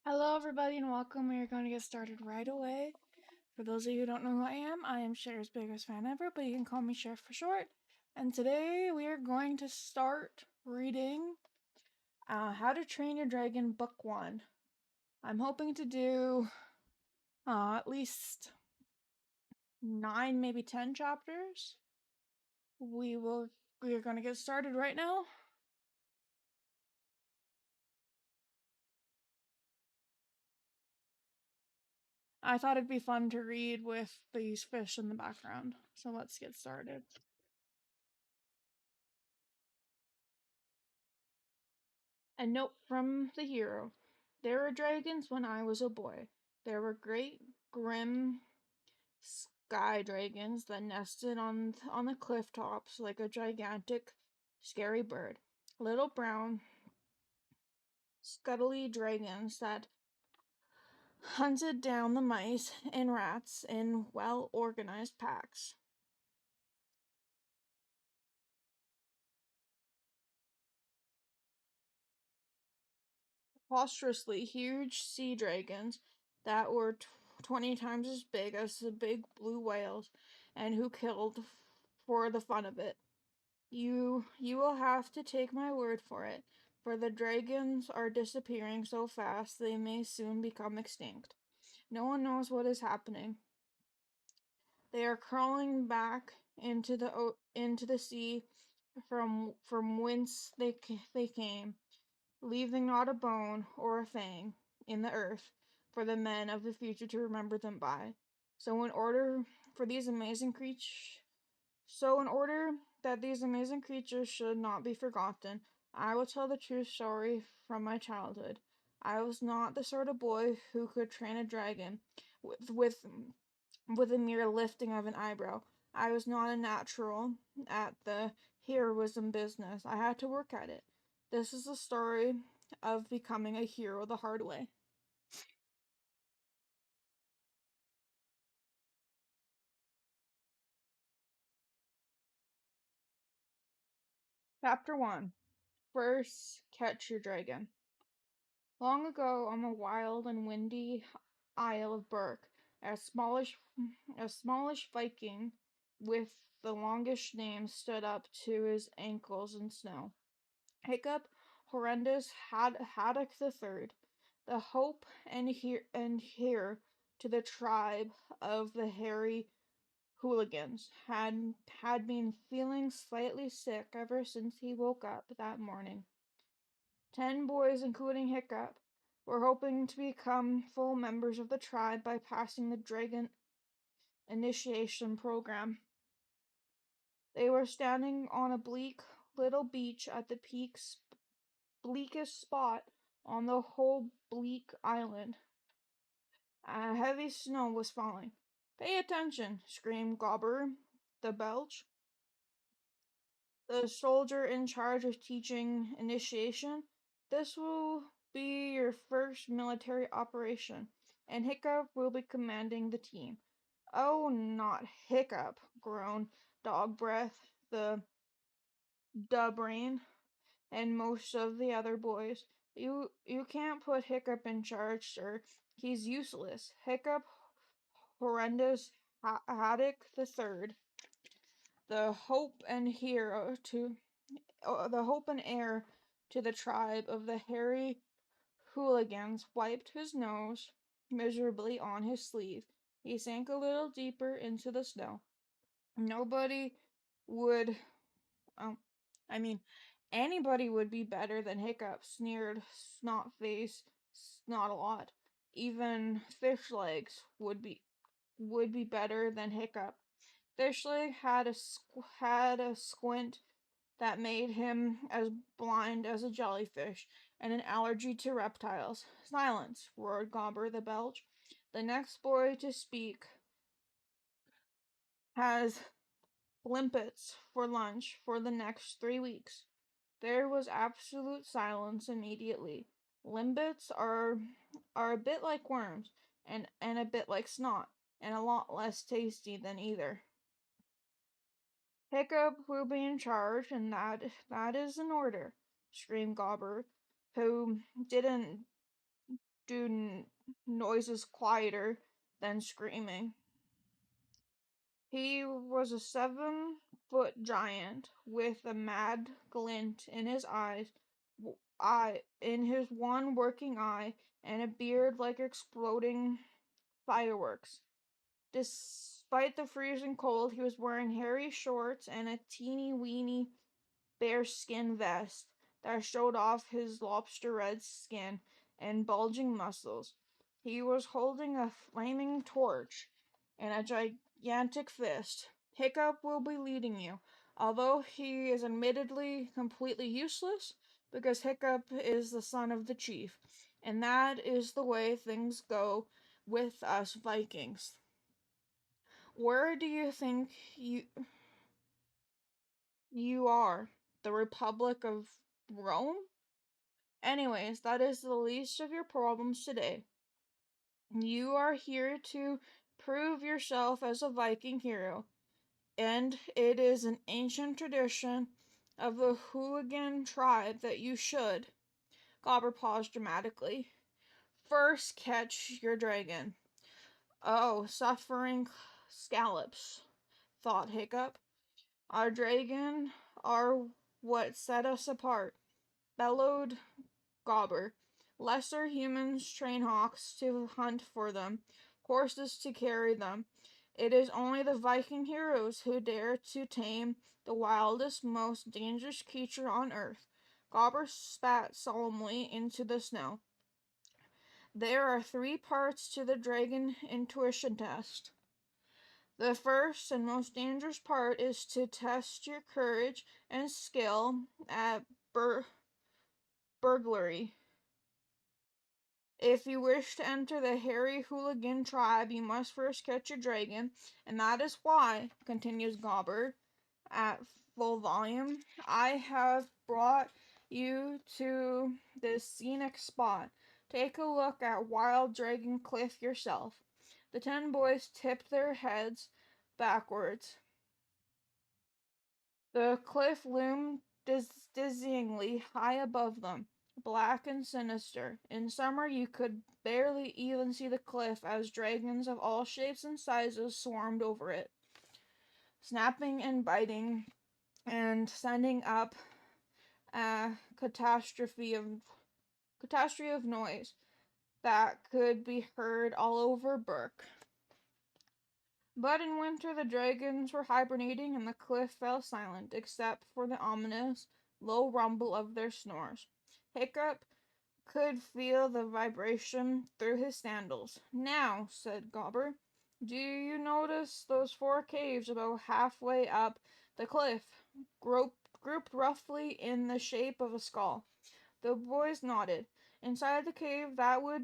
Hello, everybody, and welcome. We are going to get started right away. For those of you who don't know who I am Cher's biggest fan ever, but you can call me Cher for short. And today we are going to start reading How to Train Your Dragon Book 1. I'm hoping to do at least 9, maybe 10 chapters. We are going to get started right now. I thought it'd be fun to read with these fish in the background, so let's get started. A note from the hero. There were dragons when I was a boy. There were great, grim sky dragons that nested on the cliff tops like a gigantic, scary bird. Little brown, scuttly dragons that hunted down the mice and rats in well-organized packs. Preposterously huge sea dragons that were 20 times as big as the big blue whales and who killed for the fun of it. You will have to take my word for it, for the dragons are disappearing so fast they may soon become extinct. No one knows what is happening. They are crawling back into the sea from whence they came, leaving not a bone or a fang in the earth for the men of the future to remember them by. So in order for these amazing creatures So, in order that these amazing creatures should not be forgotten, I will tell the true story from my childhood. I was not the sort of boy who could train a dragon with with, with a mere lifting of an eyebrow. I was not a natural at the heroism business. I had to work at it. This is the story of becoming a hero the hard way. Chapter 1. First, catch your dragon. Long ago, on the wild and windy Isle of Berk, a smallish Viking with the longish name stood up to his ankles in snow. Hiccup, horrendous Haddock the Third, the hope and heir to the tribe of the hairy hooligans, had been feeling slightly sick ever since he woke up that morning. 10 boys, including Hiccup, were hoping to become full members of the tribe by passing the Dragon Initiation program. They were standing on a bleak little beach at the bleakest spot on the whole bleak island. Heavy snow was falling. "Pay attention!" screamed Gobber the Belch, the soldier in charge of teaching initiation. "This will be your first military operation, and Hiccup will be commanding the team." "Oh, not Hiccup," groaned Dog Breath, the Brain, and most of the other boys. You can't put Hiccup in charge, sir. He's useless." Hiccup, horrendous Haddock the Third, the hope and hero to the hope and heir to the tribe of the hairy hooligans, wiped his nose miserably on his sleeve. He sank a little deeper into the snow. Nobody would, um, I mean, anybody would be better than Hiccup, sneered Snotface Snot-a-Lot. Even Fishlegs would be better than Hiccup. Fishleg had a squint that made him as blind as a jellyfish, and an allergy to reptiles. "Silence!" roared Gobber the Belch. "The next boy to speak has limpets for lunch for the next 3 weeks." There was absolute silence immediately. Limpets are a bit like worms, and a bit like snot, and a lot less tasty than either. "Hiccup will be in charge, and that is an order," screamed Gobber, who didn't noises quieter than screaming. He was a 7-foot giant with a mad glint in his in his one working eye, and a beard like exploding fireworks. Despite the freezing cold, he was wearing hairy shorts and a teeny weeny bearskin vest that showed off his lobster red skin and bulging muscles. He was holding a flaming torch and a gigantic fist. Hiccup will be leading you, although he is admittedly completely useless because Hiccup is the son of the chief, and that is the way things go with us Vikings. Where do you think you are? The Republic of Rome? Anyways, that is the least of your problems today. You are here to prove yourself as a Viking hero, and it is an ancient tradition of the Hooligan tribe that you should, Gobber paused dramatically, first catch your dragon. Oh, suffering scallops, thought Hiccup. Our dragon are what set us apart, bellowed Gobber. Lesser humans train hawks to hunt for them, horses to carry them. It is only the Viking heroes who dare to tame the wildest, most dangerous creature on earth. Gobber spat solemnly into the snow. There are 3 parts to the dragon intuition test. The first and most dangerous part is to test your courage and skill at burglary. If you wish to enter the hairy hooligan tribe, you must first catch a dragon, and that is why, continues Gobber at full volume, I have brought you to this scenic spot. Take a look at Wild Dragon Cliff yourself. The 10 boys tipped their heads backwards. The cliff loomed dizzyingly high above them, black and sinister. In summer you could barely even see the cliff as dragons of all shapes and sizes swarmed over it, snapping and biting and sending up a catastrophe of noise that could be heard all over Burke. But in winter the dragons were hibernating and the cliff fell silent, except for the ominous, low rumble of their snores. Hiccup could feel the vibration through his sandals. Now, said Gobber, do you notice those 4 caves about halfway up the cliff, grouped roughly in the shape of a skull? The boys nodded. Inside the cave that would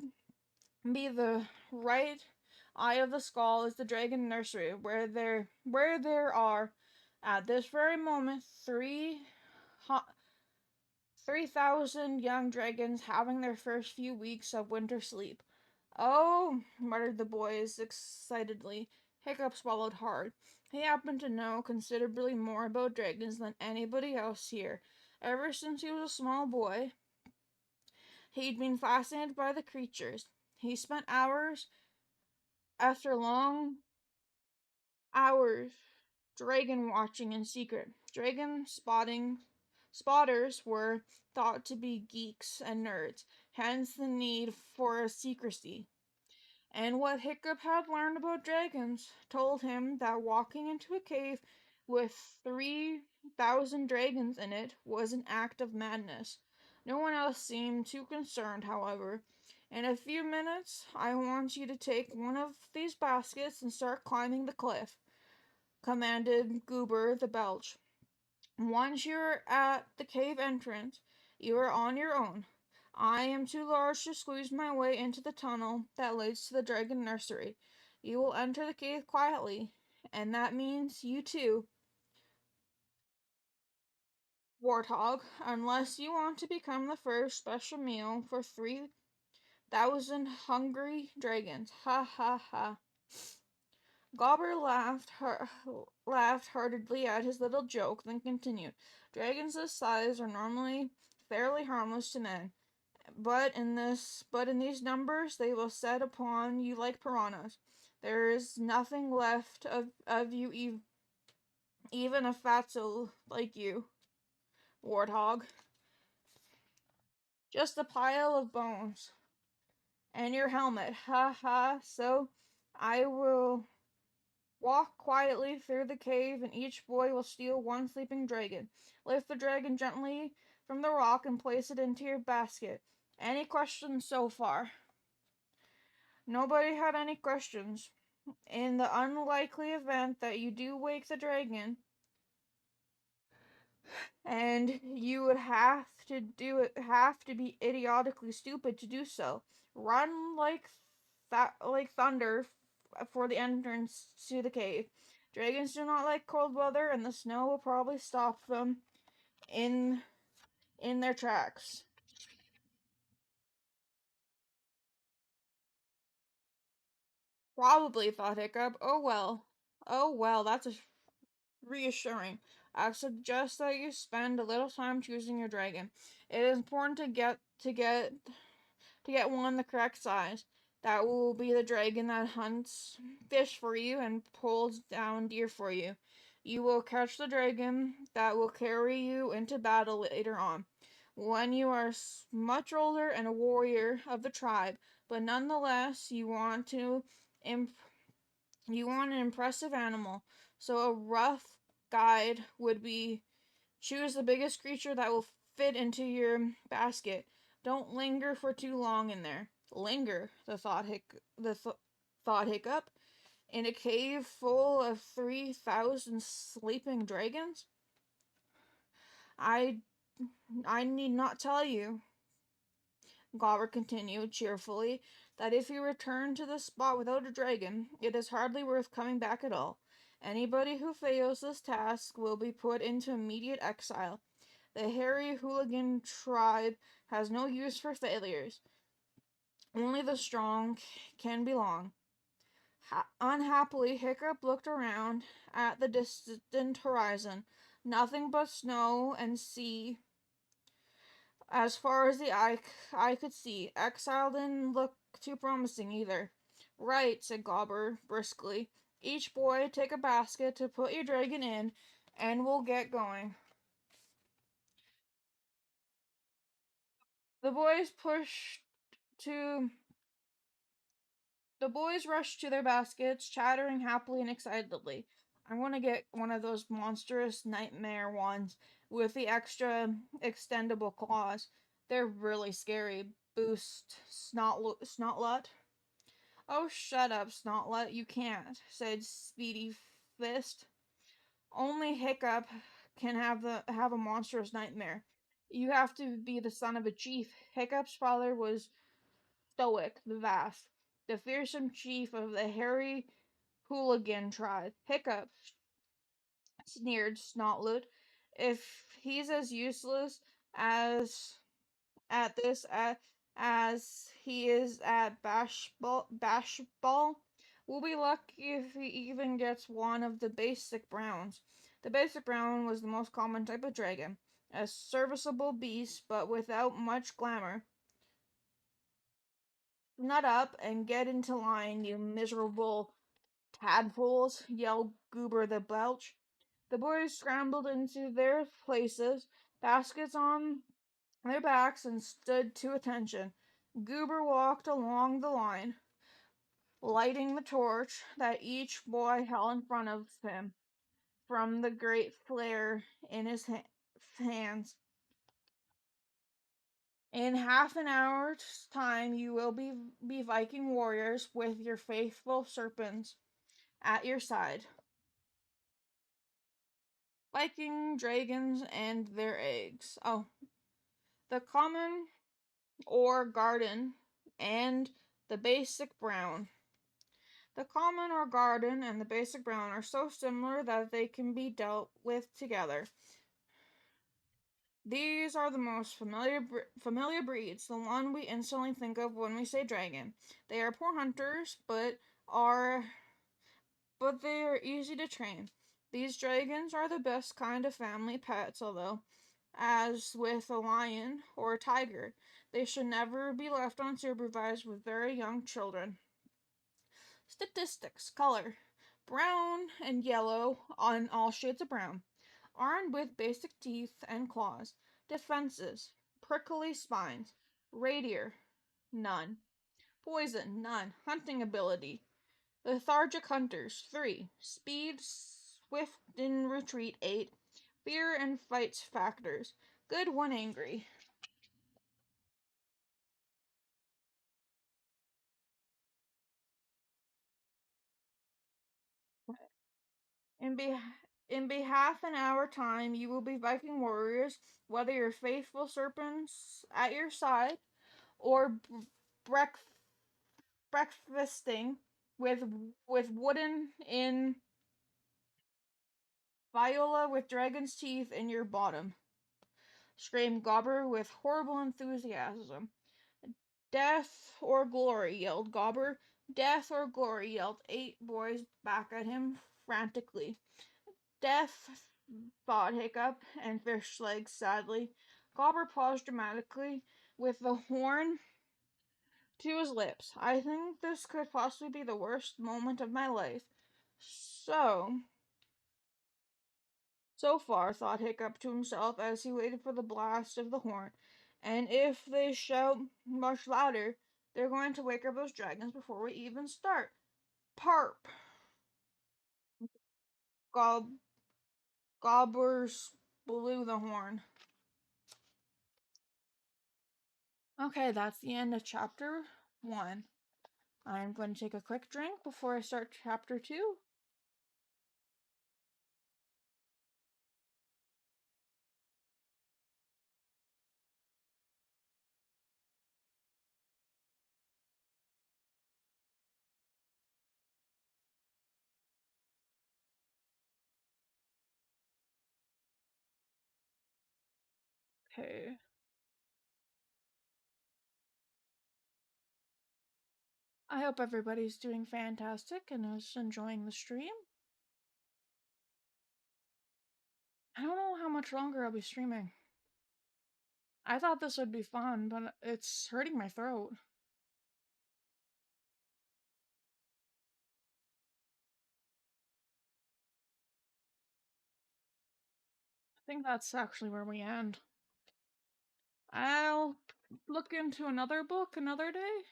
be the right eye of the skull is the dragon nursery, where there are, at this very moment, 3,000 young dragons having their first few weeks of winter sleep. Oh, muttered the boys excitedly. Hiccup swallowed hard. He happened to know considerably more about dragons than anybody else here. Ever since he was a small boy, he'd been fascinated by the creatures. He spent hours after long hours dragon watching in secret. Dragon spotters were thought to be geeks and nerds, hence the need for secrecy. And what Hiccup had learned about dragons told him that walking into a cave with 3,000 dragons in it was an act of madness. No one else seemed too concerned, however. In a few minutes, I want you to take one of these baskets and start climbing the cliff, commanded Goober the Belch. Once you're at the cave entrance, you are on your own. I am too large to squeeze my way into the tunnel that leads to the dragon nursery. You will enter the cave quietly, and that means you too, Warthog, unless you want to become the first special meal for 3,000 hungry dragons. Ha ha ha. Gobber laughed heartedly at his little joke, then continued. Dragons this size are normally fairly harmless to men, but in these numbers they will set upon you like piranhas. There is nothing left of you, even a fatso like you, warthog. Just a pile of bones. And your helmet. Ha ha. So I will walk quietly through the cave, and each boy will steal one sleeping dragon. Lift the dragon gently from the rock and place it into your basket. Any questions so far? Nobody had any questions. In the unlikely event that you do wake the dragon, and you would have to be idiotically stupid to do so. Run like thunder for the entrance to the cave. Dragons do not like cold weather, and the snow will probably stop them in in their tracks. Probably, thought Hiccup. Oh well, that's reassuring. I suggest that you spend a little time choosing your dragon. It is important to get one the correct size. That will be the dragon that hunts fish for you and pulls down deer for you. You will catch the dragon that will carry you into battle later on, when you are much older and a warrior of the tribe, but nonetheless imp- you want an impressive animal. So a rough guide would be: choose the biggest creature that will fit into your basket. Don't linger for too long in there. Linger, thought Hiccup, in a cave full of 3,000 sleeping dragons? I I need not tell you, Gobber continued cheerfully, that if you return to this spot without a dragon, it is hardly worth coming back at all. Anybody who fails this task will be put into immediate exile. The hairy hooligan tribe has no use for failures. Only the strong can belong. Unhappily, Hiccup looked around at the distant horizon. Nothing but snow and sea as far as the eye could see. Exile didn't look too promising either. Right, said Gobber briskly. Each boy take a basket to put your dragon in, and we'll get going. The boys pushed to The boys rushed to their baskets, chattering happily and excitedly. I want to get one of those monstrous nightmare ones with the extra extendable claws. They're really scary. Boost Snotlut. Oh, shut up, Snotlut. You can't, said Speedy Fist. Only Hiccup can have a monstrous nightmare. You have to be the son of a chief. Hiccup's father was Stoic the Vast, the fearsome chief of the hairy hooligan tribe. Hiccup, sneered Snotloot. If he's as useless as at this as he is at bashball, we'll be lucky if he even gets one of the basic browns. The basic brown was the most common type of dragon, a serviceable beast, but without much glamour. Nut up and get into line, you miserable tadpoles, yelled Goober the Belch. The boys scrambled into their places, baskets on their backs, and stood to attention. Goober walked along the line, lighting the torch that each boy held in front of him from the great flare in his hands. In half an hour's time, you will be Viking warriors with your faithful serpents at your side. Viking dragons and their eggs. Oh, the common or garden and the basic brown. The common or garden and the basic brown are so similar that they can be dealt with together. These are the most familiar breeds, the one we instantly think of when we say dragon. They are poor hunters, are but they are easy to train. These dragons are the best kind of family pets, although as with a lion or a tiger. They should never be left unsupervised with very young children. Statistics. Color. Brown and yellow on all shades of brown. Armed with basic teeth and claws. Defenses. Prickly spines. Radier. None. Poison. None. Hunting ability. Lethargic hunters. 3. Speed, swift in retreat. 8. Fear and fight factors. Good when angry. In, be- in behalf and our time, you will be Viking warriors, whether you're faithful serpents at your side or breakfasting with wooden in viola with dragon's teeth in your bottom. Screamed Gobber with horrible enthusiasm. Death or glory, yelled Gobber. Death or glory, yelled 8 boys back at him frantically. Death, thought Hiccup and Fishlegs sadly. Gobber paused dramatically with the horn to his lips. I think this could possibly be the worst moment of my life. So far, thought Hiccup to himself as he waited for the blast of the horn. And if they shout much louder, they're going to wake up those dragons before we even start. Parp! Gob- Gobbers blew the horn. Okay, that's the end of chapter 1. I'm going to take a quick drink before I start chapter 2. Okay. I hope everybody's doing fantastic and is enjoying the stream. I don't know how much longer I'll be streaming. I thought this would be fun, but it's hurting my throat. I think that's actually where we end. I'll look into another book another day.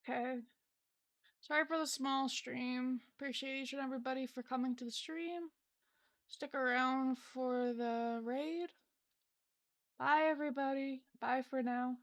Okay. Sorry for the small stream. Appreciate each and everybody for coming to the stream. Stick around for the raid. Bye, everybody. Bye for now.